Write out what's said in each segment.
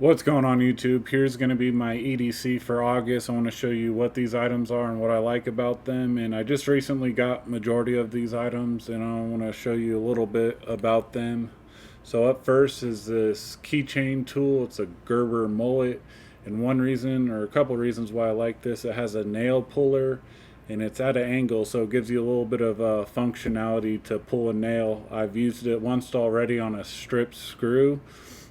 What's going on YouTube? Here's going to be my EDC for August. I want to show you what these items are and what I like about them. And I just recently got majority of these items and I want to show you a little bit about them. So up first is this keychain tool. It's a Gerber Mullet. And one reason or a couple reasons why I like this, it has a nail puller and it's at an angle, so it gives you a little bit of functionality to pull a nail. I've used it once already on a strip screw,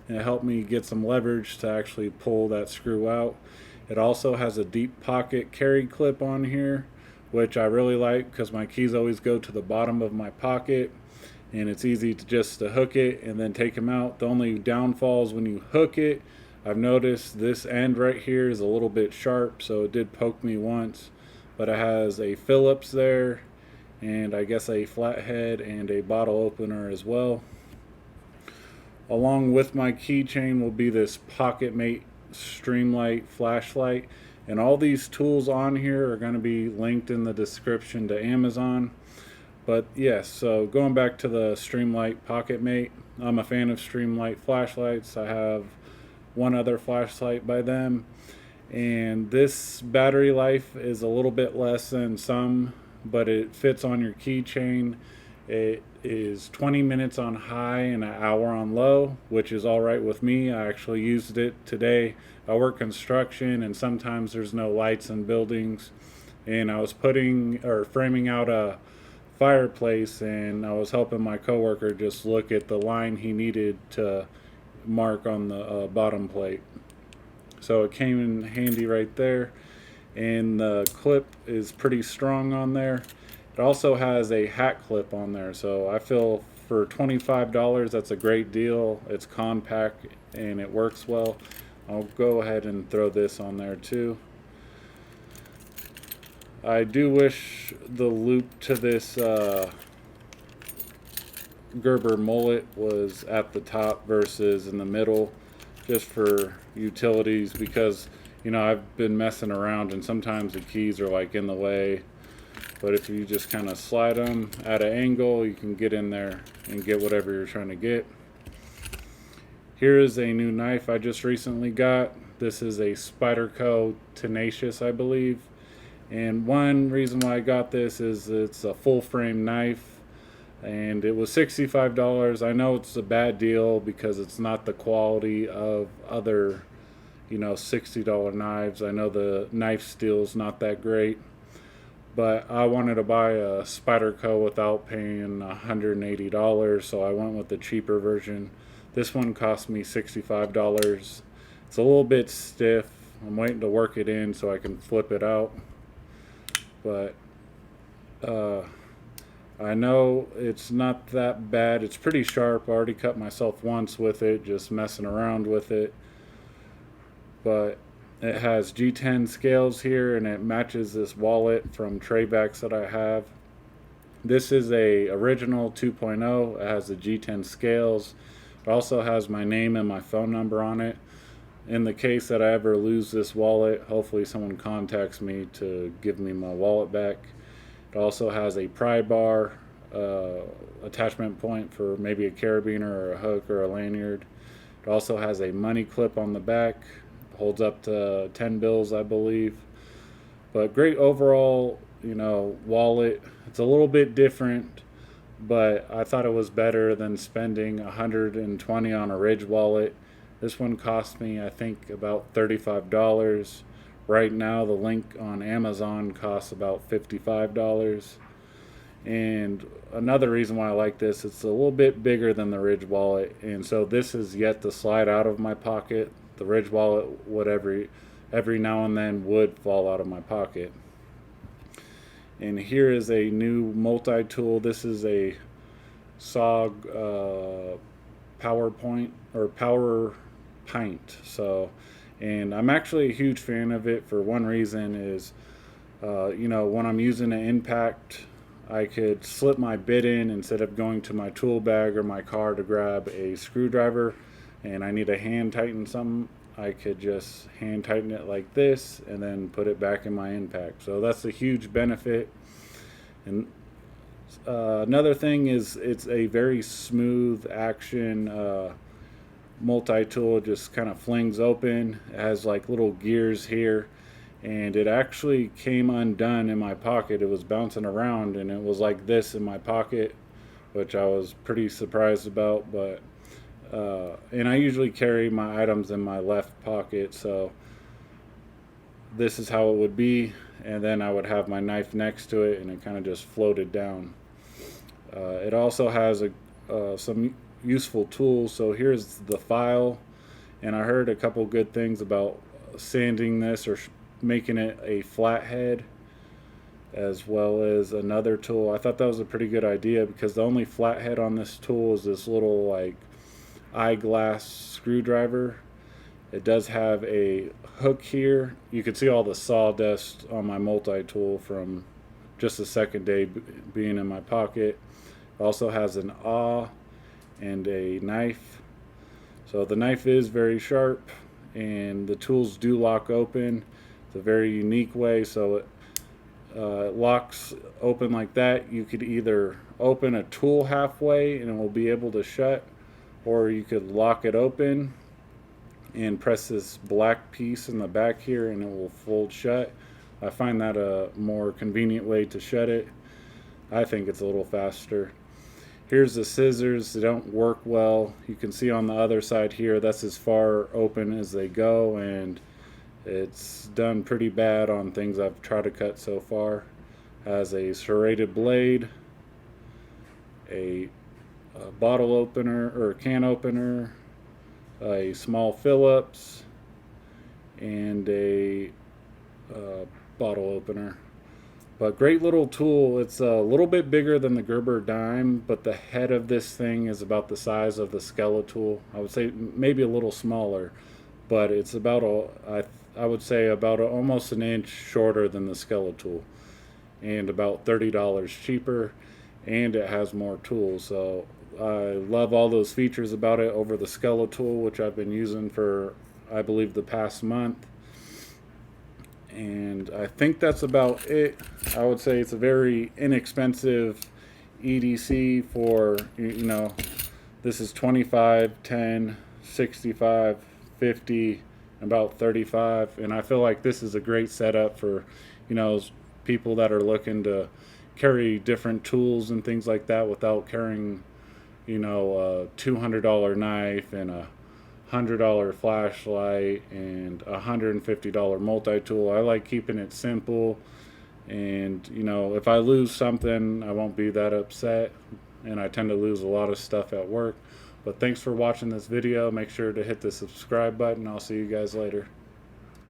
and it helped me get some leverage to actually pull that screw out. It also has a deep pocket carry clip on here, which I really like because my keys always go to the bottom of my pocket, and it's easy to just to hook it and then take them out. The only downfall is when you hook it, I've noticed this end right here is a little bit sharp, so it did poke me once, but it has a Phillips there and I guess a flathead and a bottle opener as well. Along with my keychain will be this Pocketmate Streamlight flashlight, and all these tools on here are going to be linked in the description to Amazon. But yes, so going back to the Streamlight Pocketmate, I'm a fan of Streamlight flashlights. I have one other flashlight by them, and this battery life is a little bit less than some, but it fits on your keychain. It is 20 minutes on high and an hour on low, which is all right with me. I actually used it today. I work construction and sometimes there's no lights in buildings, and I was putting or framing out a fireplace, and I was helping my coworker just look at the line he needed to mark on the bottom plate. So it came in handy right there, and the clip is pretty strong on there. It also has a hat clip on there, so I feel for $25 that's a great deal. It's compact and it works well. I'll go ahead and throw this on there too. I do wish the loop to this Gerber Mullet was at the top versus in the middle, just for utilities, because I've been messing around and sometimes the keys are like in the way. But if you just kind of slide them at an angle, you can get in there and get whatever you're trying to get. Here is a new knife I just recently got. This is a Spyderco Tenacious, I believe. And one reason why I got this is it's a full frame knife, and it was $65. I know it's a bad deal because it's not the quality of other, $60 knives. I know the knife steel is not that great, but I wanted to buy a Spyderco without paying $180, so I went with the cheaper version. This one cost me $65. It's a little bit stiff. I'm waiting to work it in so I can flip it out, but I know it's not that bad. It's pretty sharp. I already cut myself once with it, just messing around with it, but it has G10 scales here, and it matches this wallet from Traybacks that I have. This is a original 2.0. It has the G10 scales. It also has my name and my phone number on it. In the case that I ever lose this wallet, hopefully someone contacts me to give me my wallet back. It also has a pry bar attachment point for maybe a carabiner or a hook or a lanyard. It also has a money clip on the back. Holds up to 10 bills, I believe. But great overall, wallet. It's a little bit different, but I thought it was better than spending $120 on a Ridge wallet. This one cost me, I think, about $35. Right now, the link on Amazon costs about $55. And another reason why I like this, it's a little bit bigger than the Ridge wallet, and so this is yet to slide out of my pocket. The Ridge wallet would every now and then would fall out of my pocket. And here is a new multi-tool. This is a SOG PowerPoint or Power Pint. And I'm actually a huge fan of it for one reason is, when I'm using an impact, I could slip my bit in instead of going to my tool bag or my car to grab a screwdriver, and I need to hand tighten something. I could just hand tighten it like this and then put it back in my impact. So that's a huge benefit. And another thing is it's a very smooth action multi-tool just kind of flings open. It has like little gears here, and it actually came undone in my pocket. It was bouncing around and it was like this in my pocket, which I was pretty surprised about. But and I usually carry my items in my left pocket, so this is how it would be, and then I would have my knife next to it and it kind of just floated down. It also has some useful tools. So here's the file, and I heard a couple good things about sanding this or making it a flathead, as well as another tool. I thought that was a pretty good idea because the only flathead on this tool is this little like eyeglass screwdriver. It does have a hook here. You can see all the sawdust on my multi-tool from just the second day being in my pocket. It also has an awl and a knife. So the knife is very sharp and the tools do lock open. It's a very unique way. So it locks open like that. You could either open a tool halfway and it will be able to shut, or you could lock it open and press this black piece in the back here and it will fold shut. I find that a more convenient way to shut it. I think it's a little faster. Here's the scissors. They don't work well. You can see on the other side here, that's as far open as they go, and it's done pretty bad on things I've tried to cut so far. Has a serrated blade, a bottle opener or can opener, a small Phillips, and a bottle opener. But great little tool. It's a little bit bigger than the Gerber dime, but the head of this thing is about the size of the skeletal. I would say maybe a little smaller, but it's about I would say about almost an inch shorter than the skeletal, and about $30 cheaper, and it has more tools. So I love all those features about it over the skeletal, which I've been using for, I believe, the past month. And I think that's about it. I would say it's a very inexpensive EDC for, you know, this is 25, 10, 65, 50, about 35. And I feel like this is a great setup for, you know, people that are looking to carry different tools and things like that without carrying, you know, a $200 knife and a $100 flashlight and a $150 multi-tool. I like keeping it simple, and you know, if I lose something, I won't be that upset, and I tend to lose a lot of stuff at work. But thanks for watching this video. Make sure to hit the subscribe button. I'll see you guys later.